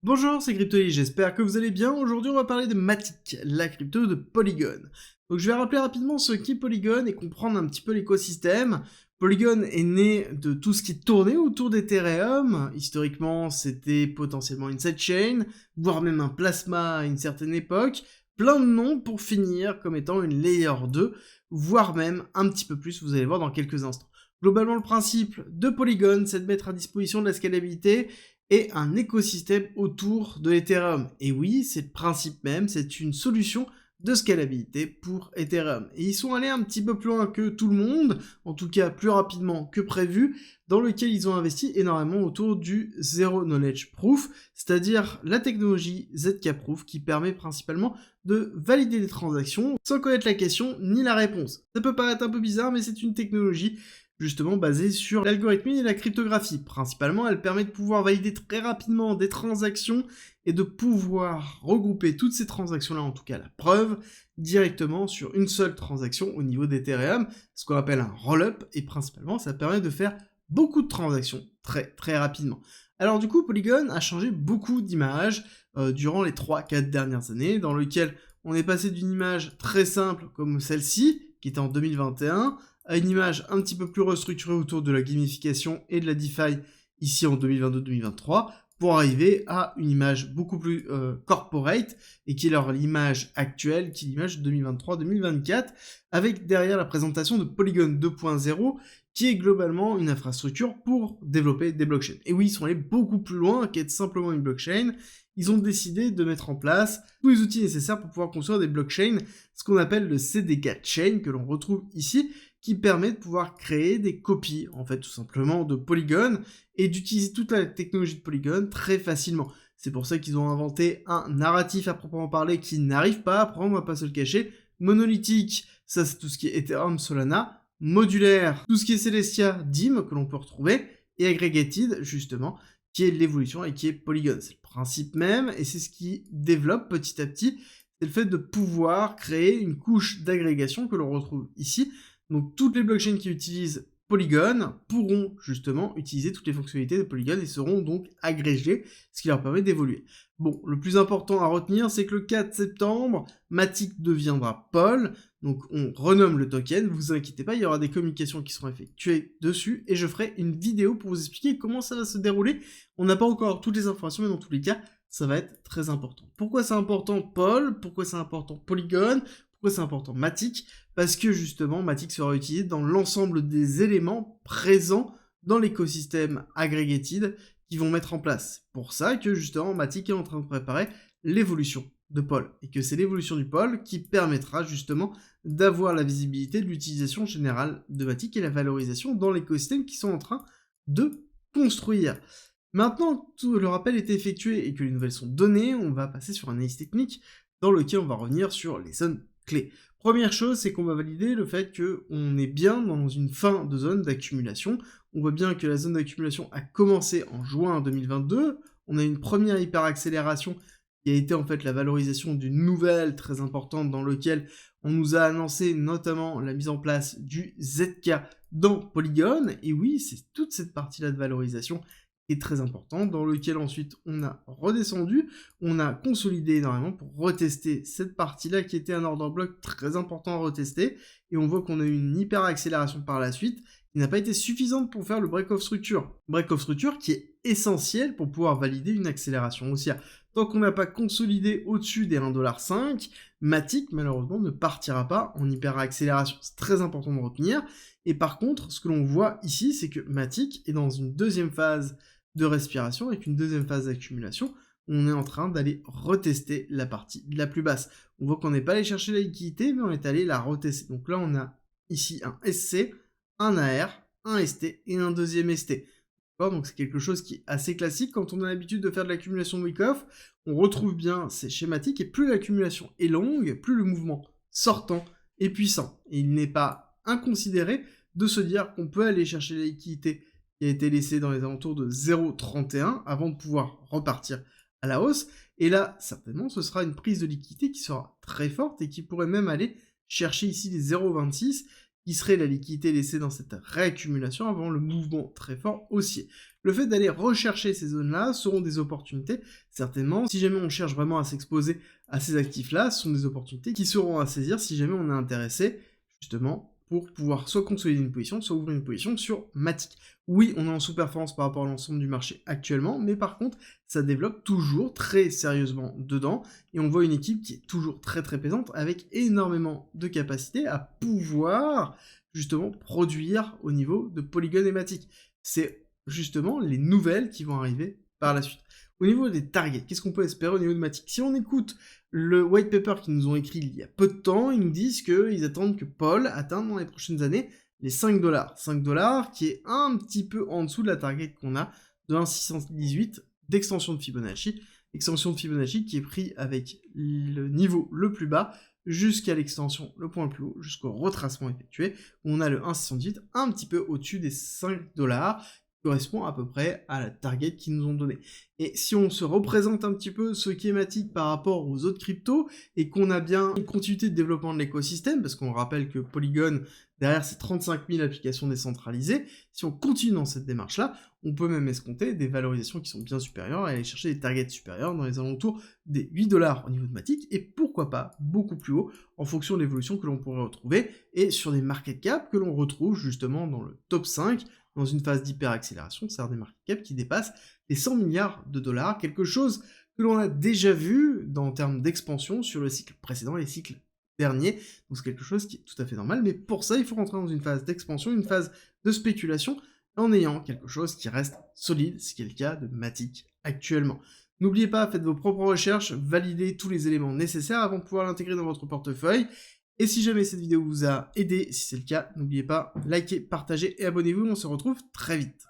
Bonjour, c'est CryptoElie, j'espère que vous allez bien. Aujourd'hui, on va parler de Matic, la crypto de Polygon. Donc, je vais rappeler rapidement ce qu'est Polygon et comprendre un petit peu l'écosystème. Polygon est né de tout ce qui tournait autour d'Ethereum. Historiquement, c'était potentiellement une sidechain, voire même un plasma à une certaine époque. Plein de noms pour finir comme étant une layer 2, voire même un petit peu plus, vous allez voir dans quelques instants. Globalement, le principe de Polygon, c'est de mettre à disposition de la scalabilité et un écosystème autour de Ethereum. Et oui, c'est le principe même, c'est une solution de scalabilité pour Ethereum. Et ils sont allés un petit peu plus loin que tout le monde, en tout cas plus rapidement que prévu, dans lequel ils ont investi énormément autour du Zero Knowledge Proof, c'est-à-dire la technologie ZK Proof qui permet principalement de valider des transactions sans connaître la question ni la réponse. Ça peut paraître un peu bizarre, mais c'est une technologie justement basée sur l'algorithmie et la cryptographie. Principalement, elle permet de pouvoir valider très rapidement des transactions et de pouvoir regrouper toutes ces transactions-là, en tout cas la preuve, directement sur une seule transaction au niveau d'Ethereum, ce qu'on appelle un roll-up, et principalement, ça permet de faire beaucoup de transactions très rapidement. Alors du coup, Polygon a changé beaucoup d'images durant les 3-4 dernières années, dans lequel on est passé d'une image très simple comme celle-ci, qui était en 2021, à une image un petit peu plus restructurée autour de la gamification et de la DeFi ici en 2022-2023, pour arriver à une image beaucoup plus corporate, et qui est leur l'image actuelle, qui est l'image 2023-2024, avec derrière la présentation de Polygon 2.0, qui est globalement une infrastructure pour développer des blockchains. Et oui, ils sont allés beaucoup plus loin qu'être simplement une blockchain. Ils ont décidé de mettre en place tous les outils nécessaires pour pouvoir construire des blockchains, ce qu'on appelle le CDK Chain, que l'on retrouve ici, qui permet de pouvoir créer des copies, en fait, tout simplement, de Polygon, et d'utiliser toute la technologie de Polygon très facilement. C'est pour ça qu'ils ont inventé un narratif à proprement parler qui n'arrive pas à prendre, on va pas se le cacher, monolithique, ça c'est tout ce qui est Ethereum, Solana, modulaire, tout ce qui est Celestia, DIM, que l'on peut retrouver, et aggregated, justement, qui est l'évolution et qui est Polygon. C'est le principe même, et c'est ce qui développe petit à petit, c'est le fait de pouvoir créer une couche d'agrégation que l'on retrouve ici. Donc toutes les blockchains qui utilisent Polygon pourront justement utiliser toutes les fonctionnalités de Polygon et seront donc agrégées, ce qui leur permet d'évoluer. Bon, le plus important à retenir, c'est que le 4 septembre, Matic deviendra Pol, donc on renomme le token, vous inquiétez pas, il y aura des communications qui seront effectuées dessus, et je ferai une vidéo pour vous expliquer comment ça va se dérouler. On n'a pas encore toutes les informations, mais dans tous les cas, ça va être très important. Pourquoi c'est important Pol? Pourquoi c'est important Polygon? Pourquoi c'est important Matic? Parce que justement, Matic sera utilisé dans l'ensemble des éléments présents dans l'écosystème aggregated qu'ils vont mettre en place. Pour ça que justement, Matic est en train de préparer l'évolution de Pol, et que c'est l'évolution du Pol qui permettra justement d'avoir la visibilité de l'utilisation générale de Matic et la valorisation dans l'écosystème qu'ils sont en train de construire. Maintenant que tout le rappel est effectué et que les nouvelles sont données, on va passer sur un analyse technique dans lequel on va revenir sur les zones clés. Première chose, c'est qu'on va valider le fait qu'on est bien dans une fin de zone d'accumulation. On voit bien que la zone d'accumulation a commencé en juin 2022. On a une première hyperaccélération qui a été en fait la valorisation d'une nouvelle très importante dans laquelle on nous a annoncé notamment la mise en place du ZK dans Polygon. Et oui, c'est toute cette partie-là de valorisation est très important, dans lequel ensuite on a redescendu, on a consolidé énormément pour retester cette partie-là qui était un order block très important à retester, et on voit qu'on a eu une hyper accélération par la suite, qui n'a pas été suffisante pour faire le break of structure. Break of structure qui est essentiel pour pouvoir valider une accélération haussière. Tant qu'on n'a pas consolidé au-dessus des 1,5$, Matic malheureusement ne partira pas en hyper accélération. C'est très important de retenir. Et par contre, ce que l'on voit ici, c'est que Matic est dans une deuxième phase de respiration avec une deuxième phase d'accumulation. On est en train d'aller retester la partie la plus basse. On voit qu'on n'est pas allé chercher la liquidité, mais on est allé la retester. Donc là, on a ici un SC, un AR, un ST et un deuxième ST. Donc c'est quelque chose qui est assez classique. Quand on a l'habitude de faire de l'accumulation de week-off, on retrouve bien ces schématiques, et plus l'accumulation est longue, plus le mouvement sortant est puissant. Et il n'est pas inconsidéré de se dire qu'on peut aller chercher la liquidité qui a été laissée dans les alentours de 0,31 avant de pouvoir repartir à la hausse. Et là, certainement, ce sera une prise de liquidité qui sera très forte et qui pourrait même aller chercher ici les 0,26, qui serait la liquidité laissée dans cette réaccumulation avant le mouvement très fort haussier. Le fait d'aller rechercher ces zones-là seront des opportunités, certainement. Si jamais on cherche vraiment à s'exposer à ces actifs-là, ce sont des opportunités qui seront à saisir si jamais on est intéressé, justement, pour pouvoir soit consolider une position, soit ouvrir une position sur Matic. Oui, on est en sous-performance par rapport à l'ensemble du marché actuellement, mais par contre, ça développe toujours très sérieusement dedans, et on voit une équipe qui est toujours très très présente, avec énormément de capacité à pouvoir, justement, produire au niveau de Polygon et Matic. C'est justement les nouvelles qui vont arriver par la suite. Au niveau des targets, qu'est-ce qu'on peut espérer au niveau de Matic? Si on écoute le white paper qu'ils nous ont écrit il y a peu de temps, ils nous disent qu'ils attendent que Paul atteigne dans les prochaines années les 5 $. 5 $ qui est un petit peu en dessous de la target qu'on a de 1,618 d'extension de Fibonacci. Extension de Fibonacci qui est pris avec le niveau le plus bas jusqu'à l'extension, le point le plus haut, jusqu'au retracement effectué, où on a le 1,618 un petit peu au-dessus des 5 $, correspond à peu près à la target qu'ils nous ont donnée. Et si on se représente un petit peu ce qu'est Matic par rapport aux autres cryptos, et qu'on a bien une continuité de développement de l'écosystème, parce qu'on rappelle que Polygon, derrière c'est 35 000 applications décentralisées, si on continue dans cette démarche-là, on peut même escompter des valorisations qui sont bien supérieures, et aller chercher des targets supérieurs dans les alentours des 8 $ au niveau de Matic, et pourquoi pas beaucoup plus haut, en fonction de l'évolution que l'on pourrait retrouver, et sur des market cap que l'on retrouve justement dans le top 5, dans une phase d'hyper-accélération, c'est-à-dire des market cap qui dépassent les 100 milliards de dollars, quelque chose que l'on a déjà vu en termes d'expansion sur le cycle précédent et les cycles derniers, donc c'est quelque chose qui est tout à fait normal, mais pour ça, il faut rentrer dans une phase d'expansion, une phase de spéculation, en ayant quelque chose qui reste solide, ce qui est le cas de Matic actuellement. N'oubliez pas, faites vos propres recherches, validez tous les éléments nécessaires avant de pouvoir l'intégrer dans votre portefeuille. Et si jamais cette vidéo vous a aidé, si c'est le cas, n'oubliez pas, likez, partagez et abonnez-vous, on se retrouve très vite.